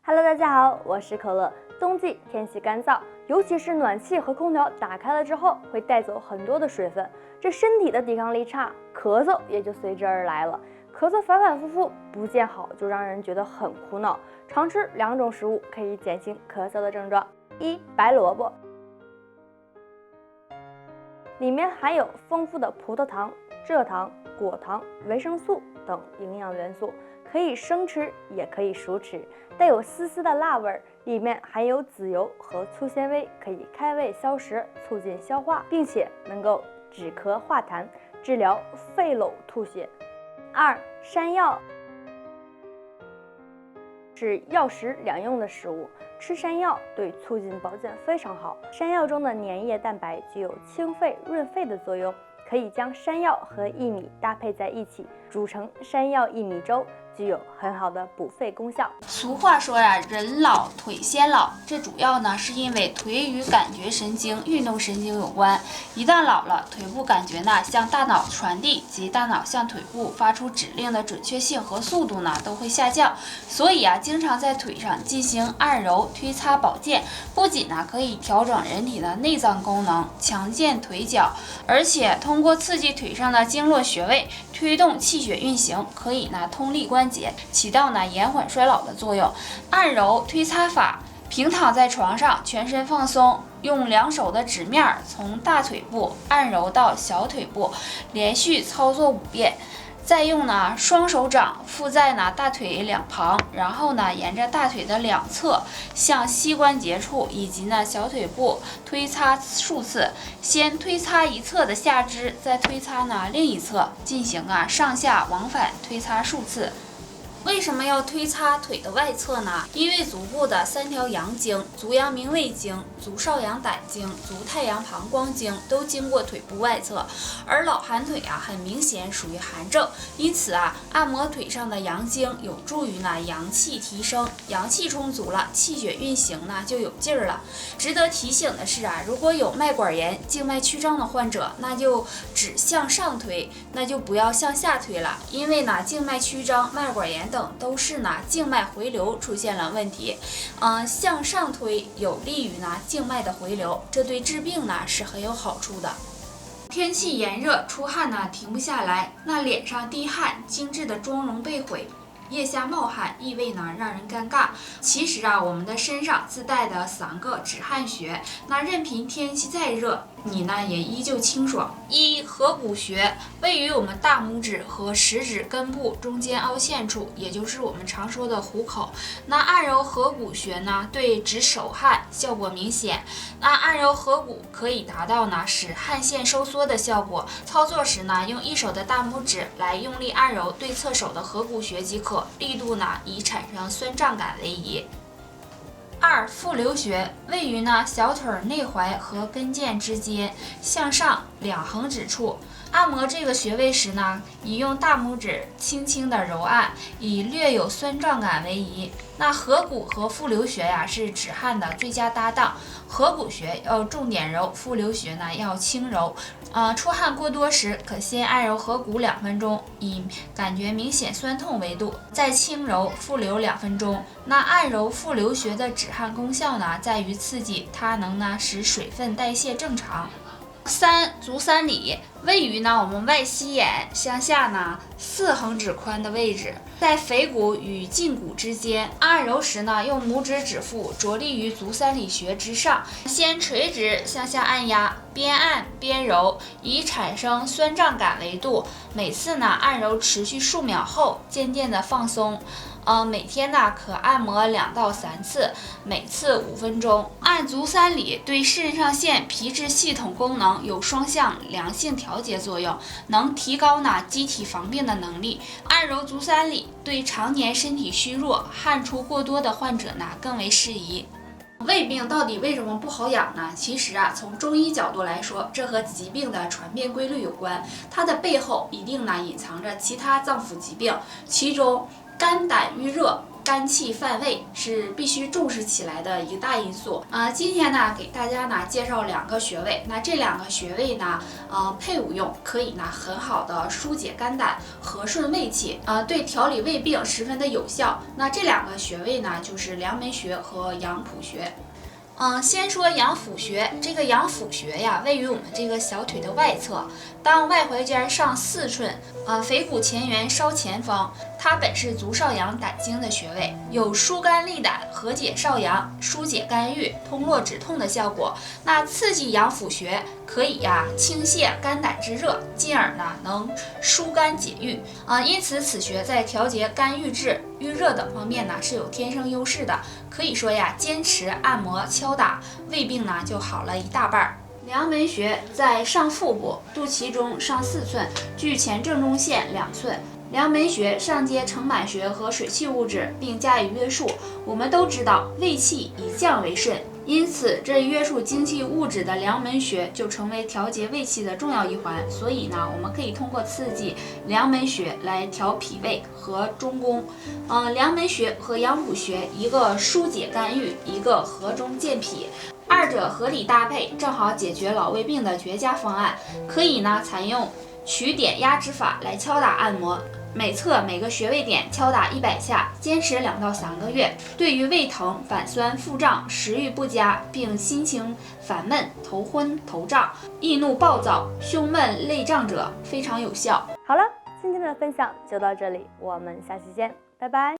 Hello， 大家好，我是可乐。冬季天气干燥，尤其是暖气和空调打开了之后，会带走很多的水分，这身体的抵抗力差，咳嗽也就随之而来了。咳嗽反反复复，不见好就让人觉得很苦恼。常吃2种食物可以减轻咳嗽的症状：一、白萝卜，里面含有丰富的葡萄糖、蔗糖、果糖、维生素等营养元素，可以生吃也可以熟吃，带有丝丝的辣味，里面含有籽油和粗纤维，可以开胃消食，促进消化，并且能够止咳化痰，治疗肺篓吐血。2、山药是药食两用的食物，吃山药对促进保健非常好。山药中的粘液蛋白具有清肺润肺的作用，可以将山药和薏米搭配在一起，煮成山药薏米粥，具有很好的补肺功效。俗话说呀，人老腿先老，这主要呢是因为腿与感觉神经、运动神经有关。一旦老了，腿部感觉呢向大脑传递及大脑向腿部发出指令的准确性和速度呢都会下降。所以啊，经常在腿上进行按揉、推擦保健，不仅呢可以调整人体的内脏功能，强健腿脚，而且通过刺激腿上的经络穴位，推动气血运行，可以呢通利关节，起到呢延缓衰老的作用。按揉推擦法，平躺在床上，全身放松，用2手的指面从大腿部按揉到小腿部，连续操作5遍。再用呢双手掌附在呢大腿两旁，然后呢沿着大腿的两侧向膝关节处以及呢小腿部推擦数次，先推擦一侧的下肢，再推擦呢另一侧，进行上下往返推擦数次。为什么要推擦腿的外侧呢？因为足部的3条阳经，足阳明胃经、足少阳胆经、足太阳膀胱经都经过腿部外侧，而老寒腿很明显属于寒症，因此按摩腿上的阳经有助于阳气提升，阳气充足了，气血运行呢就有劲儿了。值得提醒的是如果有脉管炎、静脉曲张的患者，那就只向上推，那就不要向下推了，因为静脉曲张、脉管炎等都是静脉回流出现了问题，向上推有利于静脉的回流，这对治病是很有好处的。天气炎热，出汗停不下来，那脸上滴汗，精致的妆容被毁，腋下冒汗，异味让人尴尬。其实我们的身上自带的3个止汗穴，那任凭天气再热，你也依旧清爽。1、合谷穴位于我们大拇指和食指根部中间凹陷处，也就是我们常说的虎口。那按揉合谷穴呢，对止手汗效果明显。那按揉合谷可以达到使汗腺收缩的效果。操作时呢，用1手的大拇指来用力按揉对侧手的合谷穴即可，力度呢以产生酸胀感为宜。2、复流穴位于小腿内踝和跟腱之间向上2横指处。按摩这个穴位时呢，宜用大拇指轻轻的揉按，以略有酸胀感为宜。那合谷和复流穴是止汗的最佳搭档，合谷穴要重点揉，复流穴呢要轻揉。出汗过多时，可先按揉合谷2分钟，以感觉明显酸痛为度，再轻揉复流2分钟。那按揉复流穴的止汗功效呢，在于刺激它能使水分代谢正常。3、足三里位于我们外膝眼向下4横指宽的位置，在腓骨与胫骨之间。按揉时呢，用拇指指腹着力于足三里穴之上，先垂直向下按压，边按边揉，以产生酸胀感为度。每次按揉持续数秒后，渐渐的放松。每天可按摩2到3次，每次5分钟。按足三里对肾上腺皮质系统功能有双向良性调节作用，能提高机体防病的能力。按揉足三里对常年身体虚弱、汗出过多的患者更为适宜。胃病到底为什么不好养呢？其实从中医角度来说，这和疾病的传变规律有关，它的背后一定隐藏着其他脏腑疾病，其中肝胆郁热肝气犯胃，是必须重视起来的一个大因素。今天呢，给大家呢介绍2个穴位。那这2个穴位呢，配伍用可以呢很好的疏解肝胆，和顺胃气，对调理胃病十分的有效。那这2个穴位呢，就是梁门穴和阳浦穴。先说阳府穴，这个阳府穴呀，位于我们这个小腿的外侧，当外踝尖上4寸，腓骨前缘稍前方。它本是足少阳胆经的穴位，有疏肝利胆、和解少阳、疏解肝郁、通络止痛的效果。那刺激阳府穴可以清泻肝胆之热，进而呢能疏肝解郁因此此穴在调节肝郁滞、郁热等方面呢是有天生优势的。可以说坚持按摩敲打，胃病呢就好了一大半。梁门穴在上腹部，肚脐中上4寸，距前正中线2寸。梁门穴上接承满穴和水气物质，并加以约束。我们都知道，胃气以降为顺，因此这约束精气物质的梁门穴就成为调节胃气的重要一环。所以呢，我们可以通过刺激梁门穴来调脾胃和中宫。梁门穴和阳浦穴，一个疏解肝郁，一个和中健脾。2者合理搭配，正好解决老胃病的绝佳方案。可以呢采用取点压制法来敲打按摩，每侧每个穴位点敲打100下，坚持2到3个月。对于胃疼、反酸、腹胀、食欲不佳，并心情烦闷、头昏、头胀、易怒暴躁、胸闷泪胀者非常有效。好了，今天的分享就到这里，我们下期见，拜拜。